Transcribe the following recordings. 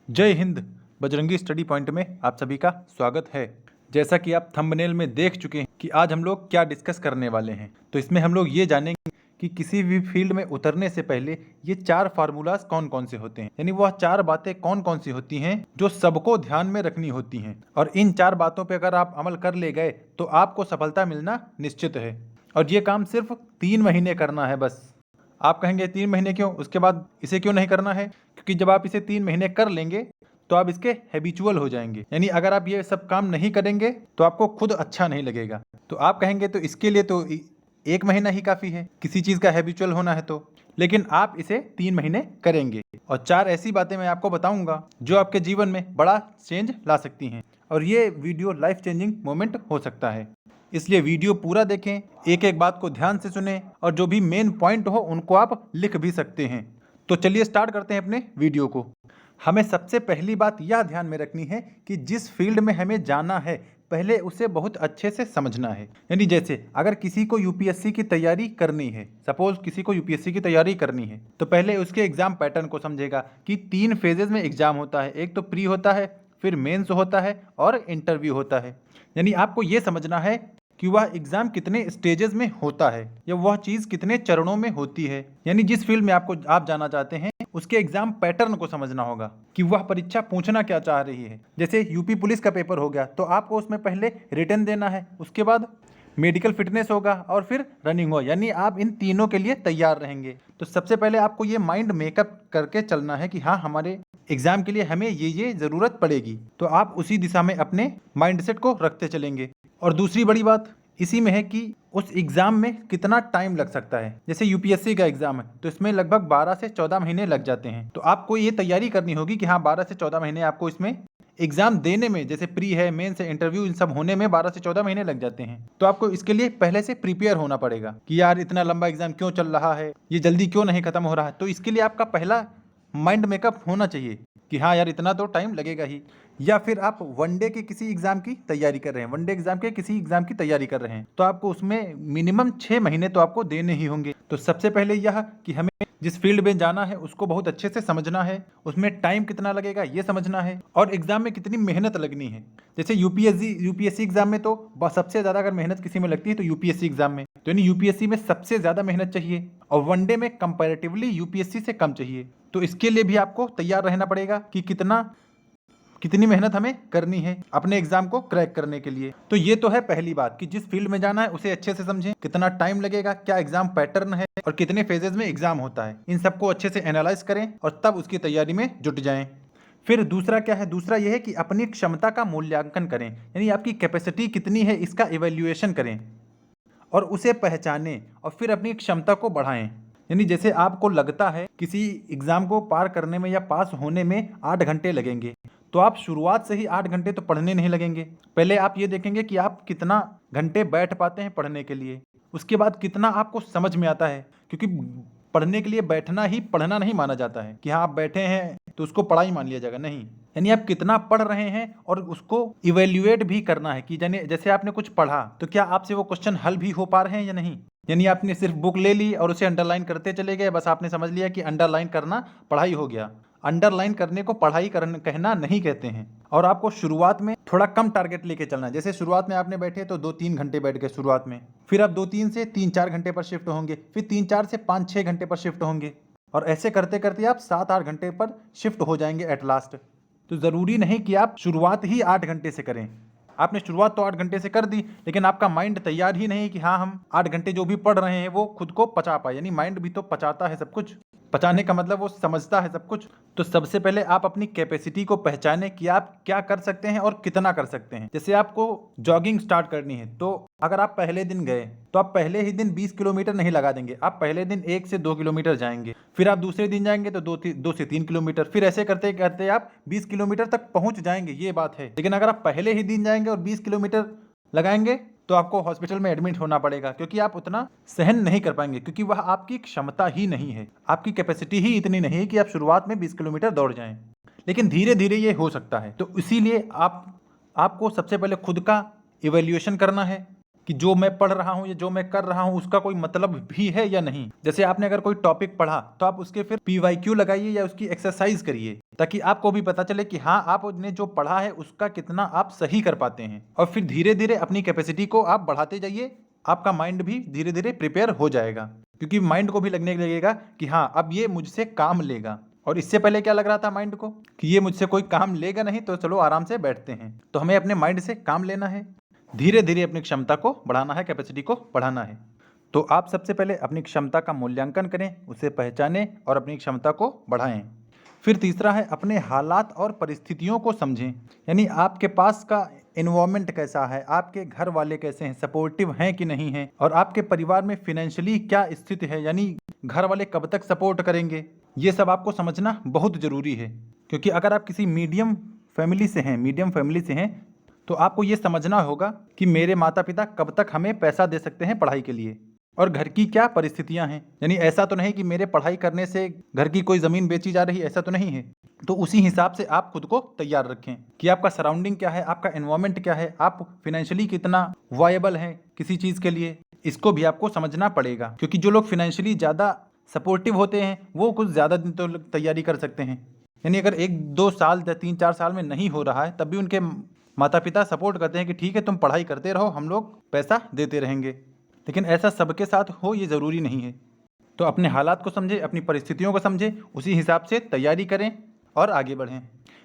जय Hind. Bajrangi study point में आप सभी का स्वागत है। जैसा कि आप थंबनेल में देख चुके हैं कि आज हम लोग क्या डिस्कस करने वाले हैं, तो इसमें हम लोग ये जानेंगे कि किसी भी फील्ड में उतरने से पहले ये 4 फार्मूलाज कौन कौन से होते हैं, यानी वह 4 बातें कौन कौन सी होती हैं जो सबको ध्यान में रखनी होती हैं। और इन 4 बातों पर अगर आप अमल कर ले गए तो आपको सफलता मिलना निश्चित है। और ये काम सिर्फ 3 महीने करना है बस। आप कहेंगे 3 महीने क्यों, उसके बाद इसे क्यों नहीं करना है? क्योंकि जब आप इसे 3 महीने कर लेंगे तो आप इसके हैबिचुअल हो जाएंगे, यानी अगर आप ये सब काम नहीं करेंगे तो आपको खुद अच्छा नहीं लगेगा। तो आप कहेंगे तो इसके लिए तो 1 महीना ही काफ़ी है किसी चीज़ का हैबिचुअल होना है तो, लेकिन आप इसे 3 महीने करेंगे। और 4 ऐसी बातें मैं आपको बताऊंगा जो आपके जीवन में बड़ा चेंज ला सकती हैं, और ये वीडियो लाइफ चेंजिंग मोमेंट हो सकता है। इसलिए वीडियो पूरा देखें, एक एक बात को ध्यान से सुनें, और जो भी मेन पॉइंट हो उनको आप लिख भी सकते हैं। तो चलिए स्टार्ट करते हैं अपने वीडियो को। हमें सबसे पहली बात यह ध्यान में रखनी है कि जिस फील्ड में हमें जाना है पहले उसे बहुत अच्छे से समझना है। यानी जैसे अगर किसी को यूपीएससी की तैयारी करनी है, सपोज किसी को यूपीएससी की तैयारी करनी है, तो पहले उसके एग्जाम पैटर्न को समझेगा कि 3 फेजेज में एग्जाम होता है। एक तो प्री होता है, फिर मेंस होता है और इंटरव्यू होता है। यानी आपको ये समझना है कि वह एग्जाम कितने स्टेजेस में होता है या वह चीज़ कितने चरणों में होती है। यानी जिस फील्ड में आप जाना चाहते हैं उसके एग्जाम पैटर्न को समझना होगा कि वह परीक्षा पूछना क्या चाह रही है। जैसे यूपी पुलिस का पेपर हो गया तो आपको उसमें पहले रिटन देना है, उसके बाद मेडिकल फिटनेस होगा और फिर रनिंग हो, यानी आप इन तीनों के लिए तैयार रहेंगे। तो सबसे पहले आपको ये माइंड मेकअप करके चलना है कि हाँ, हमारे एग्जाम के लिए हमें ये ज़रूरत पड़ेगी, तो आप उसी दिशा में अपने माइंडसेट को रखते चलेंगे। और दूसरी बड़ी बात इसी में है कि उस एग्ज़ाम में कितना टाइम लग सकता है। जैसे यूपीएससी का एग्ज़ाम है तो इसमें लगभग 12 से 14 महीने लग जाते हैं। तो आपको ये तैयारी करनी होगी कि हाँ, 12 से 14 महीने आपको इसमें एग्ज़ाम देने में, जैसे प्री है, मेंस है, इंटरव्यू, इन सब होने में 12 से 14 महीने लग जाते हैं। तो आपको इसके लिए पहले से प्रिपेयर होना पड़ेगा कि यार इतना लंबा एग्ज़ाम क्यों चल रहा है, ये जल्दी क्यों नहीं खत्म हो रहा है। तो इसके लिए आपका पहला माइंड मेकअप होना चाहिए कि हाँ यार, इतना तो टाइम लगेगा ही। या फिर आप वनडे के किसी एग्जाम की तैयारी कर रहे हैं, वनडे एग्जाम के किसी एग्जाम की तैयारी कर रहे हैं, तो आपको उसमें मिनिमम 6 महीने तो आपको देने ही होंगे। तो सबसे पहले यह कि हमें जिस फील्ड में जाना है उसको बहुत अच्छे से समझना है, उसमें टाइम कितना लगेगा ये समझना है, और एग्जाम में कितनी मेहनत लगनी है। जैसे यूपीएससी एग्जाम में तो सबसे ज़्यादा अगर मेहनत किसी में लगती है तो यूपीएससी एग्जाम में, तो यानी यूपीएससी में सबसे ज़्यादा मेहनत चाहिए और वनडे में कंपैरेटिवली यूपीएससी से कम चाहिए। तो इसके लिए भी आपको तैयार रहना पड़ेगा कि कितनी मेहनत हमें करनी है अपने एग्जाम को क्रैक करने के लिए। तो ये तो है पहली बात कि जिस फील्ड में जाना है उसे अच्छे से समझें, कितना टाइम लगेगा, क्या एग्जाम पैटर्न है और कितने फेजेज में एग्जाम होता है। इन सबको अच्छे से एनालाइज करें और तब उसकी तैयारी में जुट जाएं। फिर दूसरा क्या है, दूसरा यह है कि अपनी क्षमता का मूल्यांकन करें, यानी आपकी कैपेसिटी कितनी है इसका इवेल्युएशन करें और उसे पहचानें और फिर अपनी क्षमता को बढ़ाएं। यानी जैसे आपको लगता है किसी एग्ज़ाम को पार करने में या पास होने में 8 घंटे लगेंगे, तो आप शुरुआत से ही 8 घंटे तो पढ़ने नहीं लगेंगे। पहले आप ये देखेंगे कि आप कितना घंटे बैठ पाते हैं पढ़ने के लिए, उसके बाद कितना आपको समझ में आता है। क्योंकि पढ़ने के लिए बैठना ही पढ़ना नहीं माना जाता है कि हाँ आप बैठे हैं तो उसको पढ़ाई मान लिया जाएगा, नहीं। यानी आप कितना पढ़ रहे हैं और उसको इवेल्युएट भी करना है कि जैसे आपने कुछ पढ़ा तो क्या आपसे वो क्वेश्चन हल भी हो पा रहे हैं या नहीं। यानी आपने सिर्फ बुक ले ली और उसे अंडरलाइन करते चले गए, बस आपने समझ लिया कि अंडरलाइन करना पढ़ाई हो गया। अंडरलाइन करने को पढ़ाई कहना नहीं कहते हैं। और आपको शुरुआत में थोड़ा कम टारगेट लेके चलना है। जैसे शुरुआत में आपने बैठे तो 2-3 घंटे बैठ गए शुरुआत में, फिर आप 2-3 से 3-4 घंटे पर शिफ्ट होंगे, फिर 3-4 से 5-6 घंटे पर शिफ्ट होंगे, और ऐसे करते करते आप 7-8 घंटे पर शिफ्ट हो जाएंगे एट लास्ट। तो ज़रूरी नहीं कि आप शुरुआत ही 8 घंटे से करें। आपने शुरुआत तो 8 घंटे से कर दी, लेकिन आपका माइंड तैयार ही नहीं कि हाँ हम 8 घंटे जो भी पढ़ रहे हैं वो खुद को पचा पाए। यानी माइंड भी तो पचाता है सब कुछ, पचाने का मतलब वो समझता है सब कुछ। तो सबसे पहले आप अपनी कैपेसिटी को पहचानें कि आप क्या कर सकते हैं और कितना कर सकते हैं। जैसे आपको जॉगिंग स्टार्ट करनी है तो अगर आप पहले दिन गए तो आप पहले ही दिन 20 किलोमीटर नहीं लगा देंगे, आप पहले दिन 1 से 2 किलोमीटर जाएंगे, फिर आप दूसरे दिन जाएंगे तो 2 से 3 किलोमीटर, फिर ऐसे करते करते आप 20 किलोमीटर तक पहुंच जाएंगे, ये बात है। लेकिन अगर आप पहले ही दिन जाएंगे और 20 किलोमीटर लगाएंगे तो आपको हॉस्पिटल में एडमिट होना पड़ेगा, क्योंकि आप उतना सहन नहीं कर पाएंगे, क्योंकि वह आपकी क्षमता ही नहीं है, आपकी कैपेसिटी ही इतनी नहीं है कि आप शुरुआत में 20 किलोमीटर दौड़ जाएं। लेकिन धीरे धीरे ये हो सकता है। तो इसीलिए आपको सबसे पहले खुद का इवेल्युएशन करना है कि जो मैं पढ़ रहा हूँ या जो मैं कर रहा हूँ उसका कोई मतलब भी है या नहीं। जैसे आपने अगर कोई टॉपिक पढ़ा तो आप उसके फिर PYQ लगाइए या उसकी एक्सरसाइज करिए, ताकि आपको भी पता चले कि हाँ आपने जो पढ़ा है उसका कितना आप सही कर पाते हैं। और फिर धीरे धीरे अपनी कैपेसिटी को आप बढ़ाते जाइए, आपका माइंड भी धीरे धीरे प्रिपेयर हो जाएगा, क्योंकि माइंड को भी लगने लगेगा कि हाँ अब ये मुझसे काम लेगा। और इससे पहले क्या लग रहा था माइंड को कि ये मुझसे कोई काम लेगा नहीं, तो चलो आराम से बैठते हैं। तो हमें अपने माइंड से काम लेना है, धीरे धीरे अपनी क्षमता को बढ़ाना है, कैपेसिटी को बढ़ाना है। तो आप सबसे पहले अपनी क्षमता का मूल्यांकन करें, उसे पहचानें और अपनी क्षमता को बढ़ाएं। फिर तीसरा है अपने हालात और परिस्थितियों को समझें, यानी आपके पास का एनवायरनमेंट कैसा है, आपके घर वाले कैसे हैं, सपोर्टिव हैं कि नहीं हैं, और आपके परिवार में फिनेंशियली क्या स्थिति है, यानी घर वाले कब तक सपोर्ट करेंगे। ये सब आपको समझना बहुत ज़रूरी है, क्योंकि अगर आप किसी मीडियम फैमिली से हैं तो आपको ये समझना होगा कि मेरे माता पिता कब तक हमें पैसा दे सकते हैं पढ़ाई के लिए, और घर की क्या परिस्थितियां हैं। यानी ऐसा तो नहीं कि मेरे पढ़ाई करने से घर की कोई ज़मीन बेची जा रही है, ऐसा तो नहीं है। तो उसी हिसाब से आप खुद को तैयार रखें कि आपका सराउंडिंग क्या है, आपका एनवायरनमेंट क्या है, आप फिनेंशियली कितना वायबल हैं किसी चीज़ के लिए, इसको भी आपको समझना पड़ेगा। क्योंकि जो लोग फिनेंशियली ज़्यादा सपोर्टिव होते हैं वो कुछ ज़्यादा दिन तो तैयारी कर सकते हैं, यानी अगर 1-2 साल या 3-4 साल में नहीं हो रहा है तब भी उनके माता पिता सपोर्ट करते हैं कि ठीक है तुम पढ़ाई करते रहो, हम लोग पैसा देते रहेंगे। लेकिन ऐसा सबके साथ हो ये ज़रूरी नहीं है। तो अपने हालात को समझें, अपनी परिस्थितियों को समझें, उसी हिसाब से तैयारी करें और आगे बढ़ें।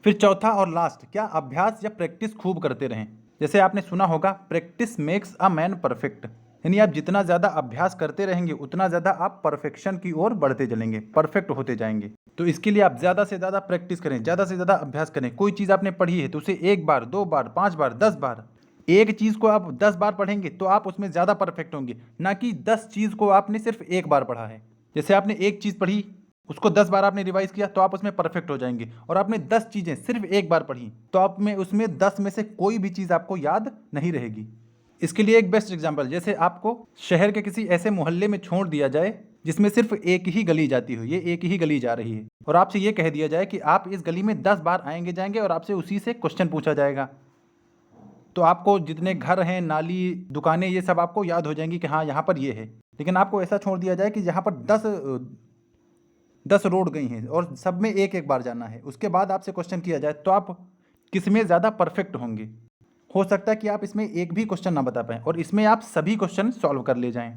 फिर चौथा और लास्ट, क्या अभ्यास या प्रैक्टिस खूब करते रहें। जैसे आपने सुना होगा practice makes a man perfect, यानी आप जितना ज़्यादा अभ्यास करते रहेंगे उतना ज़्यादा आप परफेक्शन की ओर बढ़ते चलेंगे, परफेक्ट होते जाएंगे। तो इसके लिए आप ज़्यादा से ज़्यादा प्रैक्टिस करें, ज़्यादा से ज़्यादा अभ्यास करें। कोई चीज़ आपने पढ़ी है तो उसे 1 बार, 2 बार, 5 बार, 10 बार, एक चीज़ को आप 10 बार पढ़ेंगे तो आप उसमें ज़्यादा परफेक्ट होंगे, ना कि 10 चीज़ को आपने सिर्फ 1 बार पढ़ा है। जैसे आपने एक चीज़ पढ़ी, उसको 10 बार आपने रिवाइज किया तो आप उसमें परफेक्ट हो जाएंगे, और आपने 10 चीज़ें सिर्फ 1 बार पढ़ी तो आप में उसमें 10 में से कोई भी चीज़ आपको याद नहीं रहेगी। इसके लिए एक बेस्ट एग्जाम्पल, जैसे आपको शहर के किसी ऐसे मोहल्ले में छोड़ दिया जाए जिसमें सिर्फ एक ही गली जाती हो, ये एक ही गली जा रही है, और आपसे ये कह दिया जाए कि आप इस गली में 10 बार आएंगे जाएंगे और आपसे उसी से क्वेश्चन पूछा जाएगा। तो आपको जितने घर हैं, नाली, दुकानें, ये सब आपको याद हो जाएंगी कि हाँ यहाँ पर ये है। लेकिन आपको ऐसा छोड़ दिया जाए कि यहाँ पर 10 रोड गई हैं और सब में एक एक बार जाना है, उसके बाद आपसे क्वेश्चन किया जाए तो आप किस में ज़्यादा परफेक्ट होंगे। हो सकता है कि आप इसमें एक भी क्वेश्चन ना बता पाएँ और इसमें आप सभी क्वेश्चन सॉल्व कर ले जाएं।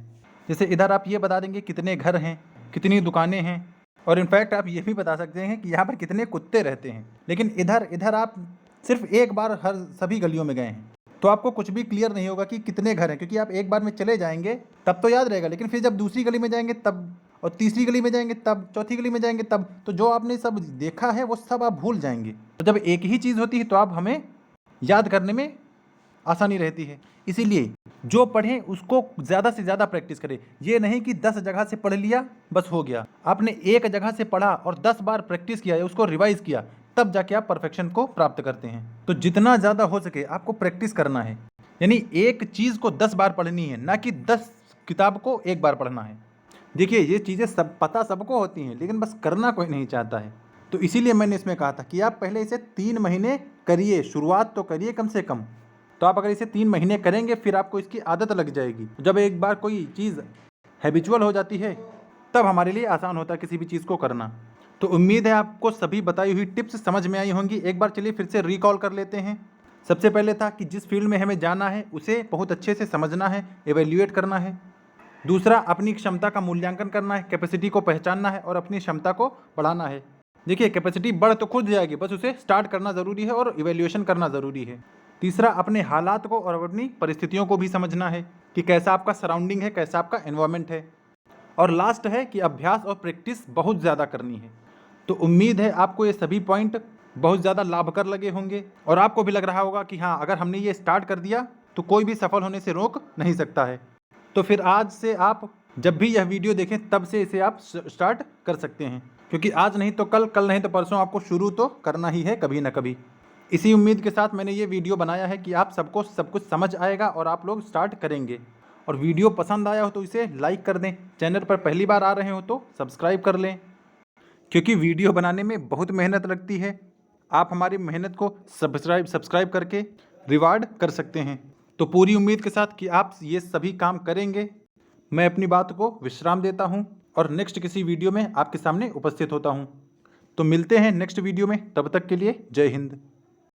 जैसे इधर आप ये बता देंगे कितने घर हैं, कितनी दुकानें हैं, और इनफैक्ट आप ये भी बता सकते हैं कि यहाँ पर कितने कुत्ते रहते हैं। लेकिन इधर आप सिर्फ एक बार हर सभी गलियों में गए हैं तो आपको कुछ भी क्लियर नहीं होगा कि कितने घर हैं, क्योंकि आप एक बार में चले जाएंगे तब तो याद रहेगा, लेकिन फिर जब दूसरी गली में जाएंगे तब, और तीसरी गली में जाएंगे तब, चौथी गली में जाएंगे तब, तो जो आपने सब देखा है वो सब आप भूल जाएंगे। तो जब एक ही चीज़ होती है तो आप हमें याद करने में आसानी रहती है। इसीलिए जो पढ़ें उसको ज़्यादा से ज़्यादा प्रैक्टिस करें। ये नहीं कि 10 जगह से पढ़ लिया बस हो गया, आपने एक जगह से पढ़ा और 10 बार प्रैक्टिस किया या उसको रिवाइज किया, तब जाके आप परफेक्शन को प्राप्त करते हैं। तो जितना ज़्यादा हो सके आपको प्रैक्टिस करना है, यानी एक चीज़ को 10 बार पढ़नी है, ना कि 10 किताब को एक बार पढ़ना है। देखिए ये चीज़ें सब पता सबको होती हैं, लेकिन बस करना कोई नहीं चाहता है। तो इसीलिए मैंने इसमें कहा था कि आप पहले इसे 3 महीने करिए, शुरुआत तो करिए कम से कम। तो आप अगर इसे 3 महीने करेंगे फिर आपको इसकी आदत लग जाएगी। जब एक बार कोई चीज़ हैबिचुअल हो जाती है तब हमारे लिए आसान होता है किसी भी चीज़ को करना। तो उम्मीद है आपको सभी बताई हुई टिप्स समझ में आई होंगी। एक बार चलिए फिर से रिकॉल कर लेते हैं। सबसे पहले था कि जिस फील्ड में हमें जाना है उसे बहुत अच्छे से समझना है, एवेल्यूएट करना है। दूसरा, अपनी क्षमता का मूल्यांकन करना है, कैपेसिटी को पहचानना है और अपनी क्षमता को बढ़ाना है। देखिए कैपेसिटी बढ़ तो खुद जाएगी, बस उसे स्टार्ट करना ज़रूरी है और इवेल्यूएशन करना ज़रूरी है। तीसरा, अपने हालात को और अपनी परिस्थितियों को भी समझना है कि कैसा आपका सराउंडिंग है, कैसा आपका एनवायरनमेंट है। और लास्ट है कि अभ्यास और प्रैक्टिस बहुत ज़्यादा करनी है। तो उम्मीद है आपको ये सभी पॉइंट बहुत ज़्यादा लाभकर लगे होंगे और आपको भी लग रहा होगा कि हाँ अगर हमने ये स्टार्ट कर दिया तो कोई भी सफल होने से रोक नहीं सकता है। तो फिर आज से आप जब भी यह वीडियो देखें तब से इसे आप स्टार्ट कर सकते हैं, क्योंकि आज नहीं तो कल, कल नहीं तो परसों आपको शुरू तो करना ही है कभी ना कभी। इसी उम्मीद के साथ मैंने ये वीडियो बनाया है कि आप सबको सब कुछ समझ आएगा और आप लोग स्टार्ट करेंगे। और वीडियो पसंद आया हो तो इसे लाइक कर दें, चैनल पर पहली बार आ रहे हो तो सब्सक्राइब कर लें, क्योंकि वीडियो बनाने में बहुत मेहनत लगती है। आप हमारी मेहनत को सब्सक्राइब करके रिवार्ड कर सकते हैं। तो पूरी उम्मीद के साथ कि आप ये सभी काम करेंगे, मैं अपनी बात को विश्राम देता हूँ और नेक्स्ट किसी वीडियो में आपके सामने उपस्थित होता हूँ। तो मिलते हैं नेक्स्ट वीडियो में, तब तक के लिए जय हिंद।